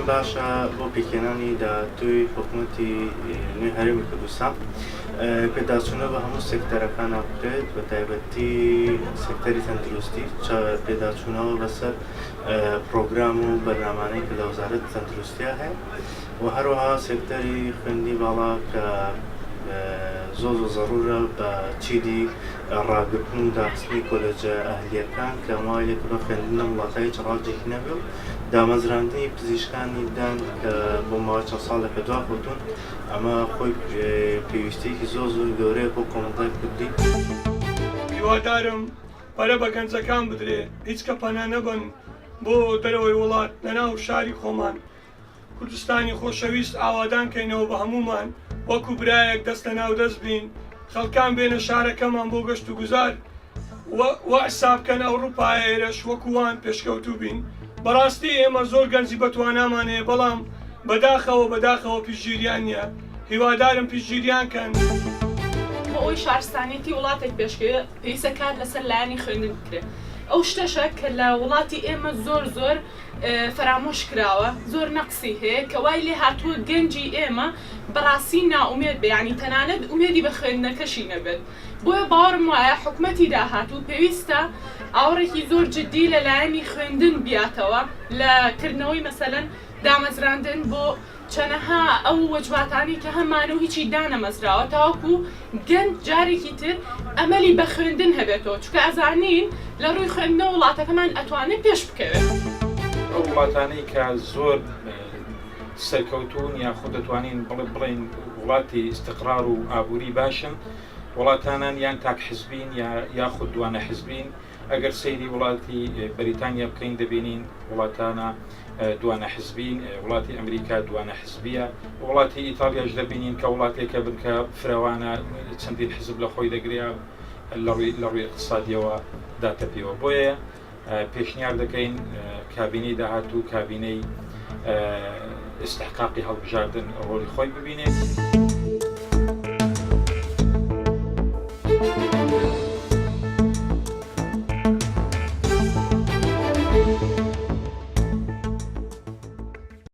باشە بۆ پێکێنانی داهاتووی حکوومەتی نوێی هەرێمی کوردستان پێداچوونە بە هەموو سێکتەرەکانە بکرێت بە تایبەتی سێکتەری تەندروستی پێداچوونەوە بەسەر پرۆگرام و بەرنامانەی کە لە وەزارەت تەندروستیە هەیە و هەروەها سێکتەری خوێندنی باڵا کە زۆر زەڕورە بە چیدی ڕاگرتن و داخستنی کۆلێجە ئەهلیەکان کە وای لێک بە خوێندنە وڵاتە هیچ ڕاجێکی نەبێ و دامەزراندنی پزیشکانی دان کە بۆ ماوەی چەند ساڵێکە دوا بوتون ئەمە خۆی پێویستێکی زۆر گەورەیە بۆ کۆمەڵگەی کوردی. هیوادارم پەرە بە گەنجەکان بدرێ هیچ کە پەنا نەبن بۆ دەرەوەی وڵات لەناو شاری خۆمان کوردستانی خۆشەویست ئاوادان کەینەوە بە هەمومان وەکو برایەک دەست لە ناو دەست بین خەڵکان بێنە شارەکەمان بۆ گەشت و گوزار و حسابکەن ئەوروپای ئێرەش وەکووان پێشکەوتوو بین. بەڕاستی ئێمە زۆر گەنجی بەتوانامانەیە بەڵام بەداخەوە پیشگیریان نییە. هیوادارم پیشگیریان کەن. بۆ ئەوی شارستانێتی وڵاتێک پێشکەوێت پێویستە کار لەسەر لایەنی خوێندن بکرێت. ئەو شتەشە کە لە وڵاتی ئێمە زۆر فرامۆش کراوە زۆر نەقسی هەیە کە وای لێ هاتووە گەنجی ئێمە بەڕاستی ناومێت بێ یعنی تەنانەت ئومێدی بە خوێندنەکەشی نەبێت. بۆیە باوەڕم وایە حکوومەتی داهاتوو پێویستە ئاوڕێکی زۆر جددی لە لایەنی خوێندن بیاتەوە لە کردنەوەی مەسەلەن دامەزراندن بۆ چەنەها ئەو وەجباتانی کە هەمان و هیچی دانەمەزراوە تاوەکو گەنج جارێکی تر ئەمەلی بە خوێندن هەبێتەوە چونکە ئەزانین لە ڕووی خوێندنەوە وڵاتەکەمان ئەتوانێت پێش بکەوێت. ئەو وڵاتانەی کە زۆر سەرکەوتون یاخود دەتوانین بڵێن وڵاتی استقرار و ئابووری باشن وڵاتانان یان تاک حزبین یاخود دوانە حزبین. ئەگەر سەیری وڵاتی بەریتانیا بکەین دەبینین وڵاتانە دوانە حزبین، وڵاتی ئەمریکا دوانە حزبیە، وڵاتی ئیتالیاش دەبینین کە وڵاتێکە بنکە فراوانە چەندین حزب لە خۆی دەگریا لە ڕووی اقتصادیەوە داتەپیەوە. بۆیە پێشنیار دەکەین کابینەی داهاتوو کابینەی استحقاقی هەڵبژاردن ڕۆلی خۆی ببینێت.